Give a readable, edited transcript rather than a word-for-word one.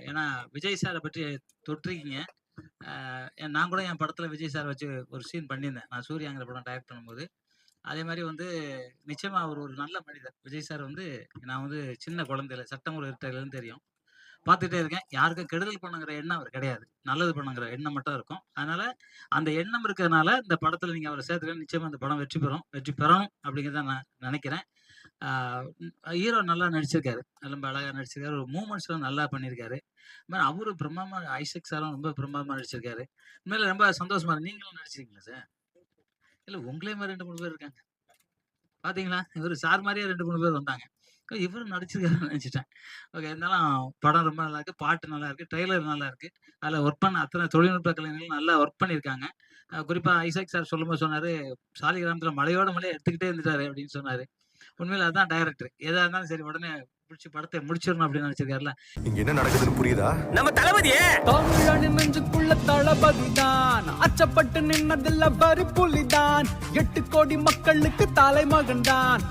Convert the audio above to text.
ஏன்னா விஜய் சாரை பற்றி தொட்டிருக்கீங்க. நான் கூட என் படத்துல விஜய் சார் வச்சு ஒரு சீன் பண்ணியிருந்தேன். நான் சூர்யாங்கிற படம் டைரக்ட் பண்ணும்போது. அதே மாரி வந்து நிச்சயமா அவர் ஒரு நல்ல மனிதர். விஜய் சார் வந்து நான் வந்து சின்ன குழந்தையில சட்டம் ஒரு இருட்டர்லேருந்து தெரியும். பார்த்துட்டே இருக்கேன். யாருக்கும் கெடுதல் பண்ணுங்கிற எண்ணம் அவர் கிடையாது. நல்லது பண்ணுங்கிற எண்ணம் மட்டும் இருக்கும். அதனால அந்த எண்ணம் இருக்கிறதுனால இந்த படத்துல நீங்க அவர சேர்த்துக்க நிச்சயமா அந்த படம் வெற்றி பெறும். வெற்றி பெறணும் அப்படிங்கிறத நான் நினைக்கிறேன். ஆ ஹீரோ நல்லா நடிச்சிருக்காரு. ரொம்ப அழகா நடிச்சிருக்காரு. ஒரு மூவ்மெண்ட்ஸ்லாம் நல்லா பண்ணியிருக்காரு. அவரு பிரமாதமா ஐசக் சாரும் ரொம்ப பிரமாதமா நடிச்சிருக்காரு. உண்மையில ரொம்ப சந்தோஷமா இருக்கு. நீங்களும் நடிச்சிருக்கீங்களா சார்? இல்ல உங்களே மாரி 2, 3 பேர் இருக்காங்க. பார்த்தீங்களா? இவரு சார் மாரியே 2, 3 பேர் வந்தாங்க. இவரும் நடிச்சிருக்காருன்னு நெனச்சுட்டேன். ஓகே. இருந்தாலும் படம் ரொம்ப நல்லாருக்கு. பாட்டு நல்லாருக்கு. ட்ரெய்லர் நல்லாருக்கு. அதுல ஒர்க் பண்ண அத்தன தொழில்நுட்ப கலைஞர்களும் நல்லா ஒர்க் பண்ணியிருக்காங்க. குறிப்பா ஐசக் சார் சொல்லும்போது சொன்னாரு, "சாலிகிராமத்துல மலையோட மலையா எடுத்துக்கிட்டே இருந்துட்டாரு" அப்படின்னு சொன்னாரு. உண்மையில அதான் டைரக்டர். எதா இருந்தாலும் சரி உடனே புடிச்சு படத்த முடிச்சிரணும் அப்படின்னு நெனச்சிருக்காருல்ல. இங்க என்ன நடக்குதுன்னு புரியுதா? நம்ம தளபதியே தமிழனின் நெஞ்சுக்குள்ள தளபதிதான், அச்சப்பட்டு நின்னதில்ல வரி புலிதான், 8 கோடி மக்களுக்கு தலைமகன் தான்.